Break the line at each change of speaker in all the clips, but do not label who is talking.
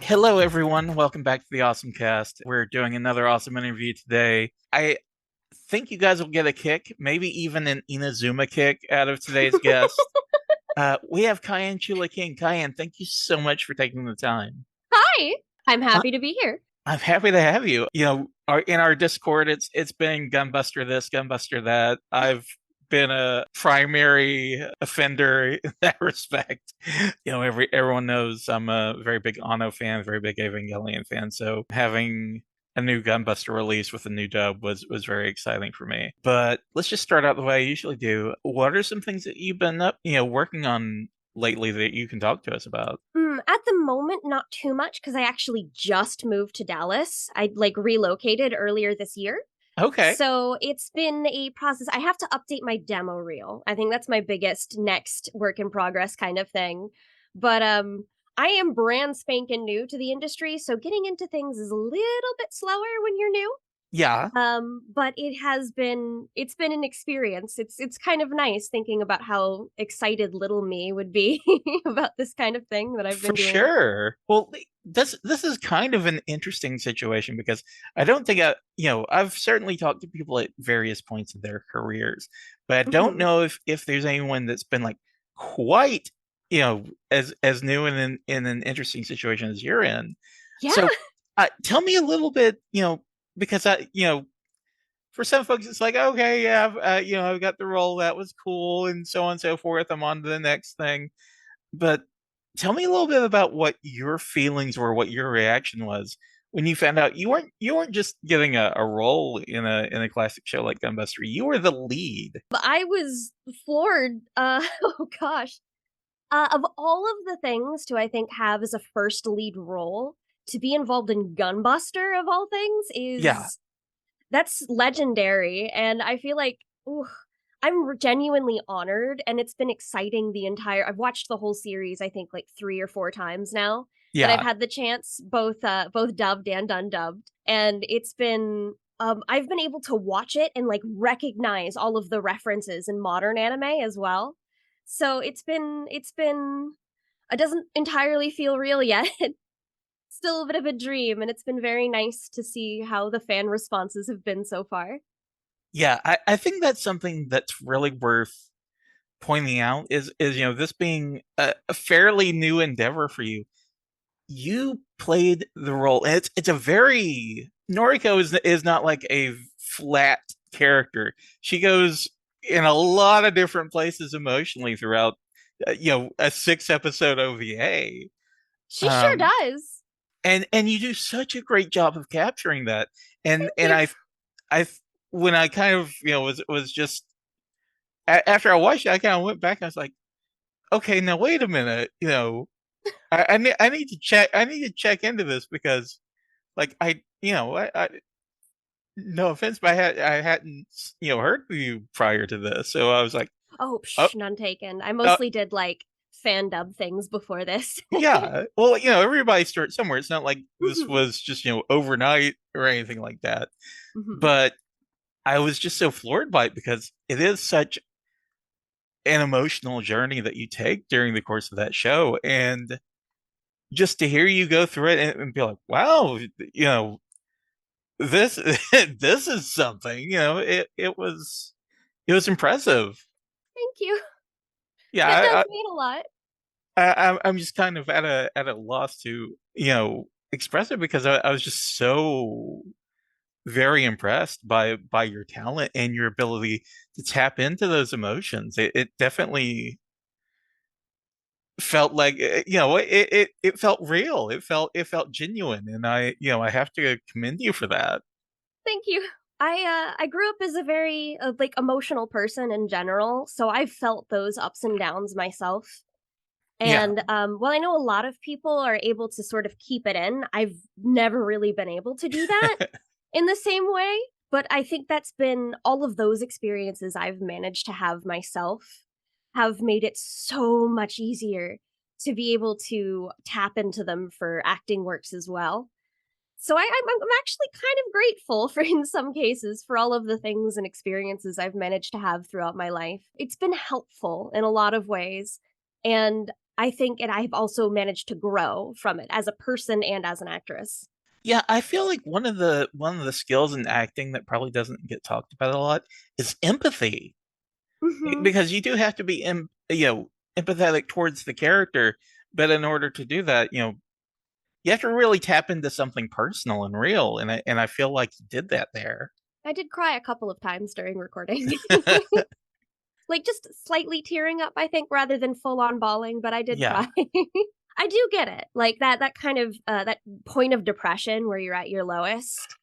Hello, everyone. Welcome back to the Awesome Cast. We're doing another awesome interview today. I think you guys will get a kick, maybe even an Inazuma kick out of today's guest. We have Kiane Chula King. Kiane, thank you so much for taking the time.
Hi, I'm
Uh,
happy to be here.
I'm happy to have you. In our Discord, it's been Gunbuster this, Gunbuster that. I've been a primary offender in that respect. Everyone knows I'm a very big Anno fan, very big Evangelion fan. So having a new Gunbuster release with a new dub was very exciting for me. But let's just start out the way I usually do. What are some things that you've been working on lately that you can talk to us about?
At the moment, not too much because I actually just moved to Dallas. I relocated earlier this year.
Okay.
So it's been a process. I have to update my demo reel. I think that's my biggest next work in progress kind of thing. But I am brand spanking new to the industry, so getting into things is a little bit slower when you're new.
Yeah.
But it's been an experience. It's kind of nice thinking about how excited little me would be about this kind of thing that I've
For
been doing.
sure. Well, this is kind of an interesting situation because I don't think I've certainly talked to people at various points of their careers, but I don't
Mhm.
know if there's anyone that's been like quite, as new and in an interesting situation as you're in.
Yeah.
So, tell me a little bit, because for some folks it's like, okay, yeah, I've got the role, that was cool, and so on and so forth. I'm on to the next thing. But tell me a little bit about what your feelings were, what your reaction was when you found out you weren't just getting a role in a classic show like Gunbuster. You were the lead.
But I was floored. Oh gosh. Of all of the things to I think have as a first lead role, to be involved in Gunbuster of all things
Yeah,
is that's legendary, and I feel like ooh, I'm genuinely honored, and it's been exciting the entire. I've watched the whole series, I think, like 3 or 4 times now that I've
yeah,
had the chance, both dubbed and undubbed, and it's been. I've been able to watch it and like recognize all of the references in modern anime as well. So it's been. It doesn't entirely feel real yet, still a bit of a dream, and it's been very nice to see how the fan responses have been so far.
yeah. I think that's something that's really worth pointing out is this being a fairly new endeavor for you. You played the role, and it's a very Noriko is not like a flat character. She goes in a lot of different places emotionally throughout, a 6 episode OVA.
She sure
Um,
does.
and you do such a great job of capturing that. And
Thank you.
I when I kind of was just after I watched it, I kind of went back. And I was like, okay, now wait a minute, I need to check. I need to check into this because, like, I no offense, but I hadn't, heard of you prior to this, so I was like,
Oh,
oh,
none taken. I
uh,
mostly did like fan dub things before this.
yeah. Well, everybody starts somewhere. It's not like this
Mhm.
was just overnight or anything like that.
Mhm.
But I was just so floored by it because it is such an emotional journey that you take during the course of that show, and just to hear you go through it and be like, wow, this this is something. It was impressive.
Thank you.
Yeah,
That does mean a lot.
I'm just kind of at a loss to express it because I was just so very impressed by your talent and your ability to tap into those emotions. It definitely felt like it felt real. It felt genuine, and I have to commend you for that.
Thank you. I grew up as a very like emotional person in general, so I've felt those ups and downs myself.
Yeah,
And while I know a lot of people are able to sort of keep it in, I've never really been able to do that in the same way. But I think that's been all of those experiences I've managed to have myself have made it so much easier to be able to tap into them for acting works as well. So I'm actually kind of grateful for, in some cases, for all of the things and experiences I've managed to have throughout my life. It's been helpful in a lot of ways. And I think, and I've also managed to grow from it as a person and as an actress.
Yeah, I feel like one of the skills in acting that probably doesn't get talked about a lot is empathy.
Mm-hmm.
Because you do have to be empathetic towards the character, but in order to do that, you have to really tap into something personal and real, and I feel like you did that there.
I did cry a couple of times during recording. Like just slightly tearing up, I think, rather than full on bawling, but I did
Yeah,
cry. I do get it. Like that kind of that point of depression where you're at your lowest.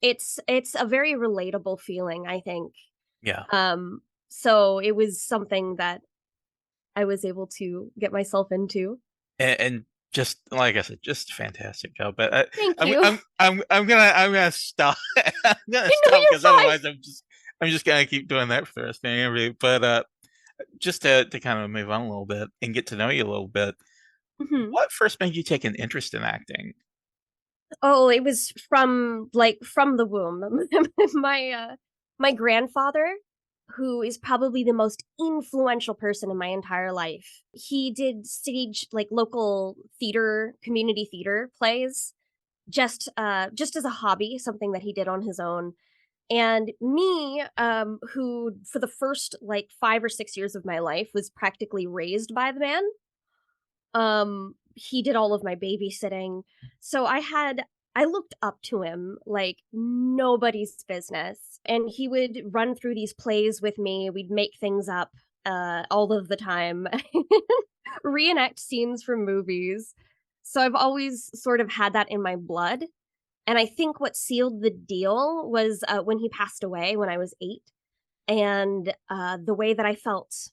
It's a very relatable feeling, I think.
yeah.
Um so it was something that I was able to get myself into.
And just like I said, just a fantastic job. But
Thank
I'm
you.
I'm I'm I'm gonna stop. I'm gonna
No,
stop because
you're fine.
otherwise I'm just gonna keep doing that for the rest of the interview. But just to kind of move on a little bit and get to know you a little bit,
Mhm.
what first made you take an interest in acting?
Oh, it was from the womb. My grandfather, who is probably the most influential person in my entire life. He did stage like local theater, community theater plays just as a hobby, something that he did on his own. And me, who for the first like 5 or 6 years of my life was practically raised by the man, he did all of my babysitting. So I looked up to him like nobody's business. And he would run through these plays with me. We'd make things up all of the time, reenact scenes from movies. So I've always sort of had that in my blood. And I think what sealed the deal was when he passed away when I was 8. And the way that I felt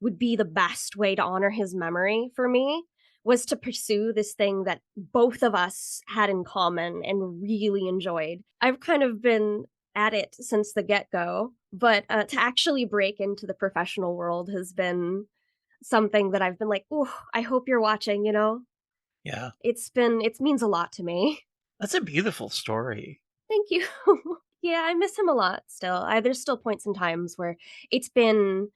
would be the best way to honor his memory for me was to pursue this thing that both of us had in common and really enjoyed. I've kind of been at it since the get go, but to actually break into the professional world has been something that I've been like, oh, I hope you're watching.
Yeah,
It means a lot to me.
that's a beautiful story.
Thank you. Yeah, I miss him a lot still. There's still points and times where it's been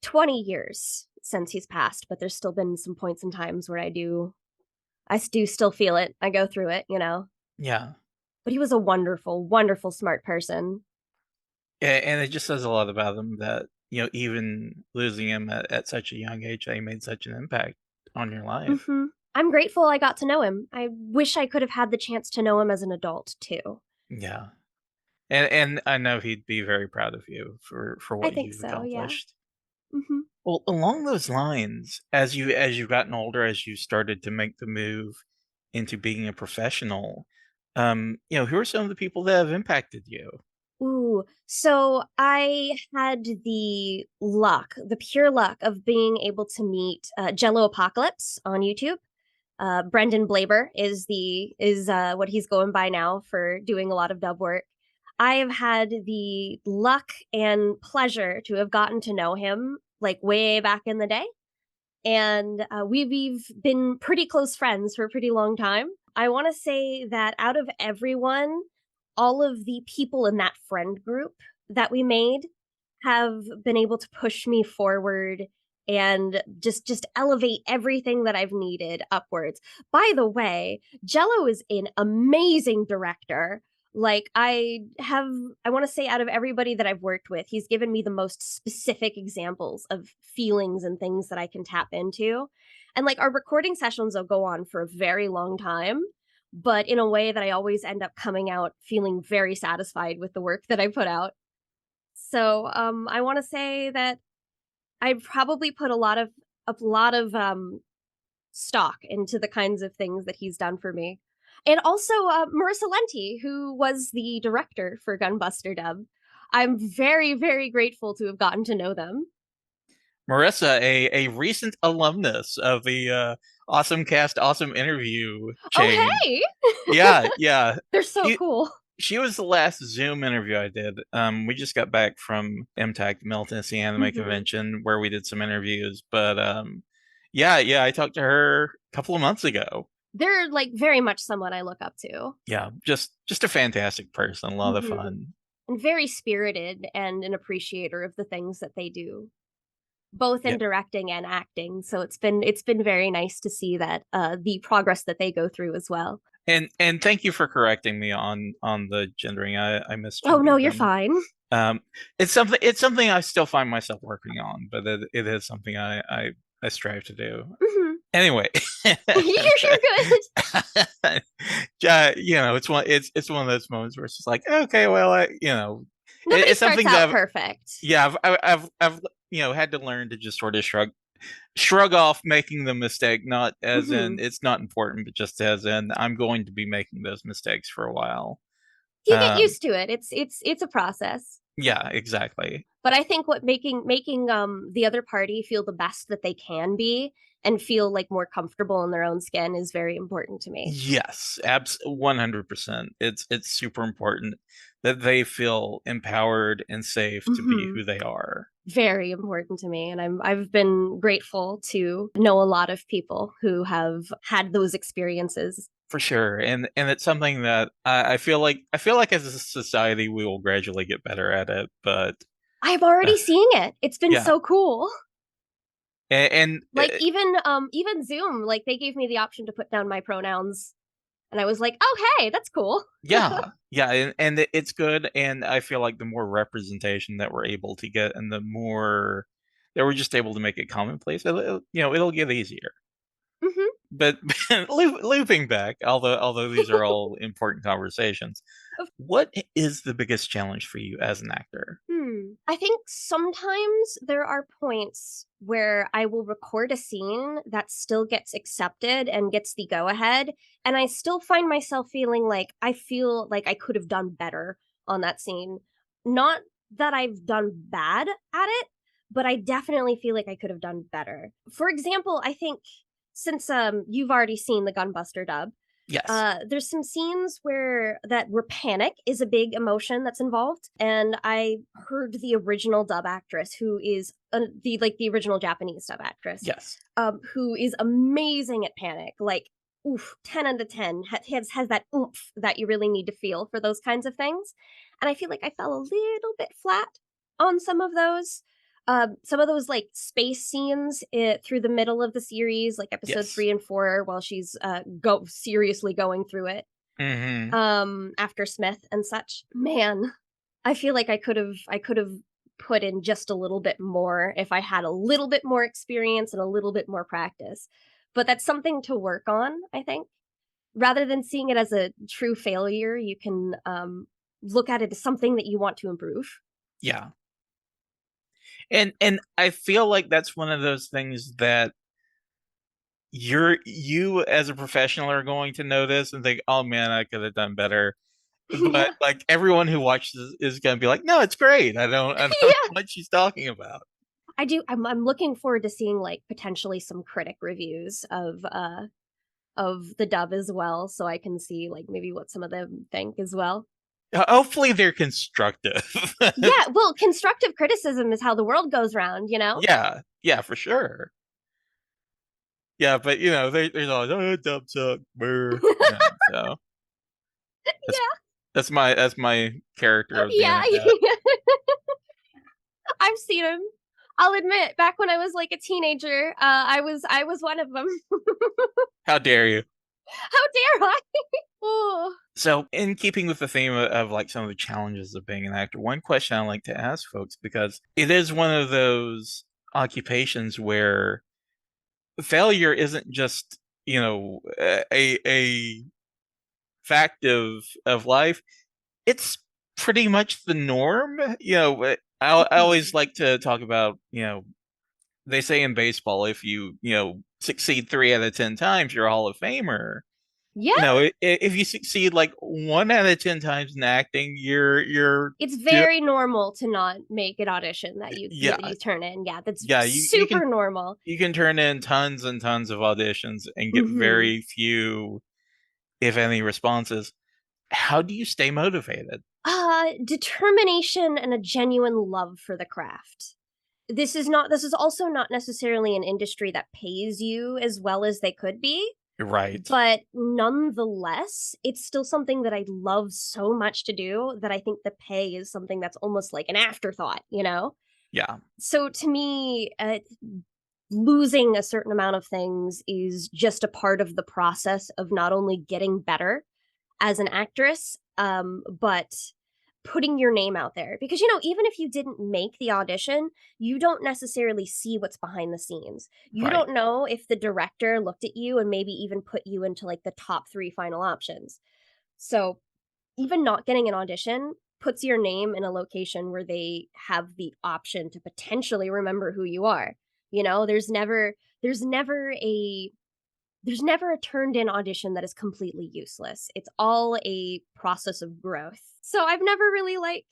20 years since he's passed, but there's still been some points and times where I do still feel it. I go through it.
Yeah.
But he was a wonderful, wonderful, smart person.
And it just says a lot about him that, even losing him at such a young age, that he made such an impact on your life.
Hmm. I'm grateful I got to know him. I wish I could have had the chance to know him as an adult too.
Yeah. And I know he'd be very proud of you for
I
what
think
you've
so, yeah.
accomplished.
Hmm.
Well, along those lines, as you've gotten older, as you started to make the move into being a professional, who are some of the people that have impacted you?
Ooh, so I had the pure luck of being able to meet Jello Apocalypse on YouTube. Brendan Blaber is what he's going by now for doing a lot of dub work. I have had the luck and pleasure to have gotten to know him like way back in the day, and we've been pretty close friends for a pretty long time. I want to say that out of everyone, all of the people in that friend group that we made have been able to push me forward and just elevate everything that I've needed upwards. By the way, Jello is an amazing director. Like I want to say out of everybody that I've worked with, he's given me the most specific examples of feelings and things that I can tap into. And like our recording sessions will go on for a very long time, but in a way that I always end up coming out feeling very satisfied with the work that I put out. So I want to say that I probably put a lot of stock into the kinds of things that he's done for me. And also Marissa Lenti, who was the director for Gunbuster Dub. I'm very, very grateful to have gotten to know them.
Marissa, a recent alumnus of the Awesome Cast, Awesome Interview
Oh,
chain.
hey!
Yeah, yeah.
They're so
She
cool.
She was the last Zoom interview I did. We just got back from MTAC, Middle Tennessee Anime
Hmm.
Convention, where we did some interviews. But yeah, I talked to her a couple of months ago.
They're like very much someone I look up to.
Yeah, just a fantastic person, a lot of
Hmm.
fun.
And very spirited and an appreciator of the things that they do, both
Yeah,
in directing and acting. So it's been very nice to see that the progress that they go through as well.
and thank you for correcting me on the gendering. I
Oh no,
misgendered
you're
them.
fine.
Um, it's something I still find myself working on, but it is something I strive to do.
Hmm.
Anyway,
You're good.
yeah, it's one of those moments where it's just like, okay, well,
Nobody
it's
starts
something
out
that
perfect.
yeah, I've had to learn to just sort of shrug off making the mistake, not as in
Hmm.
it's not important, but just as in I'm going to be making those mistakes for a while.
You get
Um,
used to it. It's a process.
yeah, exactly.
But I think what making the other party feel the best that they can be and feel like more comfortable in their own skin is very important to me.
Yes, abs 100%. It's super important that they feel empowered and safe to be
Hmm.
who they are.
Very important to me, and I've been grateful to know a lot of people who have had those experiences.
For sure. And it's something that I feel like as a society we will gradually get better at it, but
I'm
uh,
already seeing it. It's been
yeah.
so cool.
And
Like even Zoom, like they gave me the option to put down my pronouns, and I was like, "Oh, hey, that's cool."
yeah, and it's good, and I feel like the more representation that we're able to get and the more that we're just able to make it commonplace, it'll get easier.
Hmm.
But looping back, although these are all important conversations, what is the biggest challenge for you as an actor?
I think sometimes there are points where I will record a scene that still gets accepted and gets the go ahead, and I still find myself feeling like I feel like I could have done better on that scene. Not that I've done bad at it, but I definitely feel like I could have done better. For example, I think since you've already seen the Gunbuster dub,
Yes.
there's some scenes where panic is a big emotion that's involved, and I heard the original dub actress, who is the original Japanese dub actress,
Yes.
who is amazing at panic. Like, oof, 10 out of 10 has that oomph that you really need to feel for those kinds of things, and I feel like I fell a little bit flat on some of those like space scenes through the middle of the series, like episode
Yes.
3 and 4, while she's go seriously going through it.
Hmm.
After Smith and such. Man, I feel like I could have put in just a little bit more if I had a little bit more experience and a little bit more practice. But that's something to work on, I think. Rather than seeing it as a true failure, you can look at it as something that you want to improve.
Yeah. And I feel like that's one of those things that you as a professional are going to notice and think, "Oh man, I could have done better." But
Yeah.
like everyone who watches is going to be like, "No, it's great. I don't know
Yeah.
what she's talking about."
I do. I'm looking forward to seeing like potentially some critic reviews of the dub as well, so I can see like maybe what some of them think as well.
Hopefully they're constructive.
Yeah, well, constructive criticism is how the world goes round, you know?
Yeah. Yeah, for sure. Yeah, but there's always, oh, dub suck. Brr. So that's
Yeah,
that's my character of the
yeah.
internet.
I've seen them. I'll admit, back when I was like a teenager, I was one of them.
How dare you?
How dare I? Oh.
So, in keeping with the theme of like some of the challenges of being an actor, one question I like to ask folks, because it is one of those occupations where failure isn't just, a fact of life. It's pretty much the norm. I always like to talk about, they say in baseball, if you succeed 3 out of 10 times, you're a Hall of Famer.
Yeah,
If you succeed like 1 out of 10 times in acting, you're
it's
do
very normal to not make an audition that
yeah,
you turn in. Yeah, that's
yeah.
super normal.
You can turn in tons and tons of auditions and get
Hmm.
very few, if any, responses. How do you stay motivated?
Determination and a genuine love for the craft. This is also not necessarily an industry that pays you as well as they could be,
Right.
but nonetheless, it's still something that I love so much to do that I think the pay is something that's almost like an afterthought, you know?
Yeah.
So to me, losing a certain amount of things is just a part of the process of not only getting better as an actress, but putting your name out there. Because, you know, even if you didn't make the audition, you don't necessarily see what's behind the scenes. You
Right.
don't know if the director looked at you and maybe even put you into like the top three final options. So even not getting an audition puts your name in a location where they have the option to potentially remember who you are. You know, there's never a there's never a turned in audition that is completely useless. It's all a process of growth. So I've never really like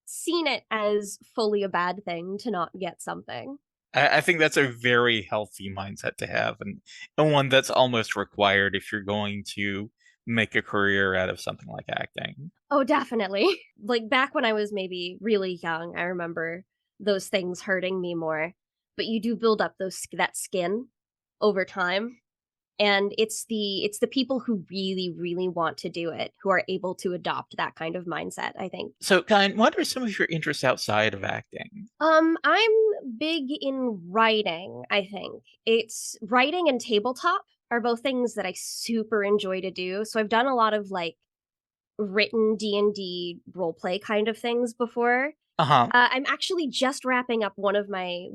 seen it as fully a bad thing to not get something.
I think that's a very healthy mindset to have, and one that's almost required if you're going to make a career out of something like acting.
Oh, definitely. Like back when I was maybe really young, I remember those things hurting me more. But you do build up those that skin over time, and it's the people who really want to do it who are able to adopt that kind of mindset, I think.
So, Kyle, what are some of your interests outside of acting?
I'm big in writing, I think. It's writing and tabletop are both things that I super enjoy to do. So I've done a lot of like written D&D role play kind of things before.
Uh-huh.
I'm actually just wrapping up one of my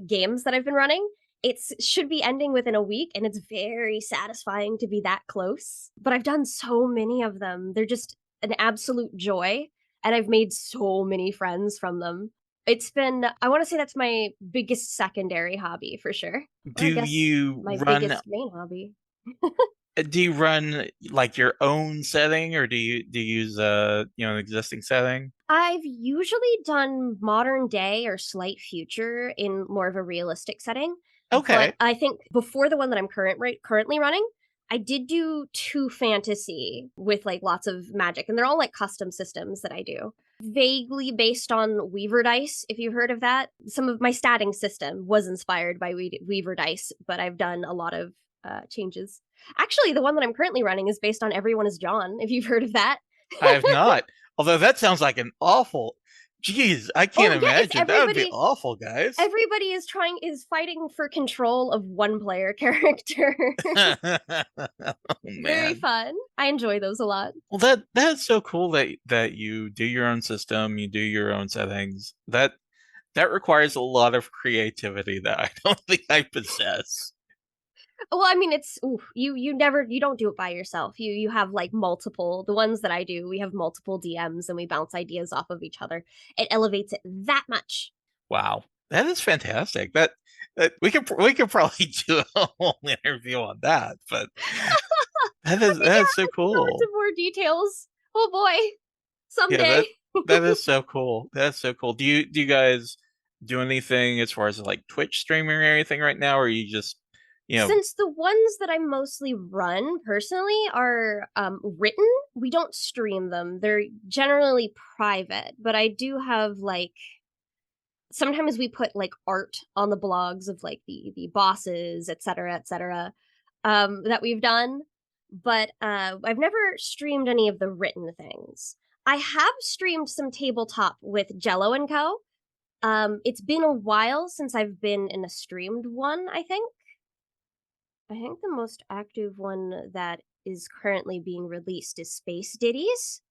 games that I've been running. It's should be ending within a week, and it's very satisfying to be that close. But I've done so many of them; they're just an absolute joy, and I've made so many friends from them. It's been I want to say that's my biggest secondary hobby for sure, or
Do
I guess
you
my
run
biggest main hobby.
do you run like your own setting, or do you use an existing setting?
I've usually done modern day or slight future in more of a realistic setting, but
Okay.
I think before the one that I'm currently running, I did do two fantasy with like lots of magic, and they're all like custom systems that I do. Vaguely based on Weaver Dice, if you've heard of that. Some of my statting system was inspired by Weaver Dice, but I've done a lot of changes. Actually, the one that I'm currently running is based on Everyone is John, if you've heard of that.
I have not. Although that sounds like an awful. Jeez, I can't
Oh yeah, it's
imagine. That would be awful, guys.
everybody is fighting for control of one player character.
Oh
Very
man.
fun. I enjoy those a lot.
Well, that's so cool that you do your own system, you do your own settings. That requires a lot of creativity that I don't think I possess.
Well, I mean, it's ooh, you don't do it by yourself. You have like multiple. The ones that I do, we have multiple DMs and we bounce ideas off of each other. It elevates it that much.
Wow, that is fantastic. That we could probably do a whole interview on that, but that is so
Go into
cool.
more details. Oh boy,
Yeah,
someday.
that is so cool. That's so cool. Do you guys do anything as far as like Twitch streaming or anything right now, or are you just you know
Since the ones that I mostly run personally are written, we don't stream them. They're generally private, but I do have like sometimes we put like art on the blogs of like the bosses, et cetera, that we've done. But I've never streamed any of the written things. I have streamed some tabletop with Jello and Co. It's been a while since I've been in a streamed one, I think. I think the most active one that is currently being released is Space Ditties,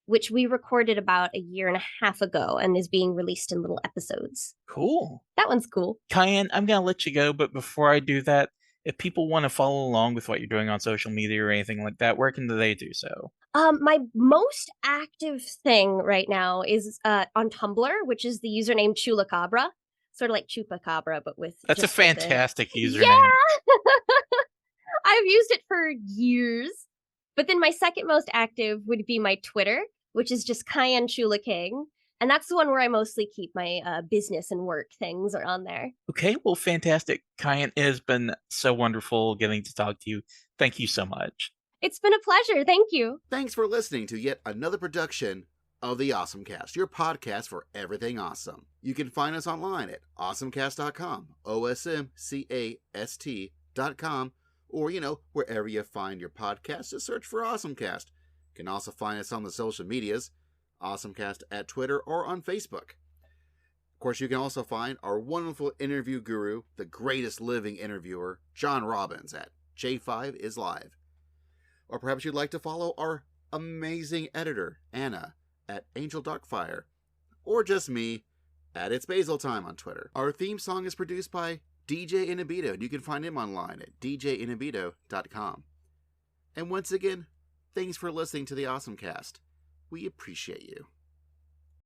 which we recorded about a year and a half ago and is being released in little episodes.
cool?
That one's cool.
Kyan, I'm gonna let you go, but before I do that, if people want to follow along with what you're doing on social media or anything like that, where can they do so?
My most active thing right now is on Tumblr, which is the username Chulacabra, sort of like Chupacabra, but with
That's a
just like the
fantastic
yeah.
username.
I've used it for years. But then my second most active would be my Twitter, which is just Kiane Chula King. And that's the one where I mostly keep my business and work things are on there.
Okay, well, fantastic. Kyan, it has been so wonderful getting to talk to you. Thank you so much.
It's been a pleasure. Thank you.
Thanks for listening to yet another production of the OSMcast, your podcast for everything awesome. You can find us online at awesomecast.com, OSMcast.com, or, wherever you find your podcast, just search for OSMcast. You can also find us on the social medias, OSMcast at Twitter or on Facebook. Of course, you can also find our wonderful interview guru, the greatest living interviewer, John Robbins, at J5 is Live. Or perhaps you'd like to follow our amazing editor, Anna, at Angel Darkfire, or just me at It's Basil Time on Twitter. Our theme song is produced by DJ Inabito, and you can find him online at djinabito.com. And once again, thanks for listening to the OSMcast. We appreciate you.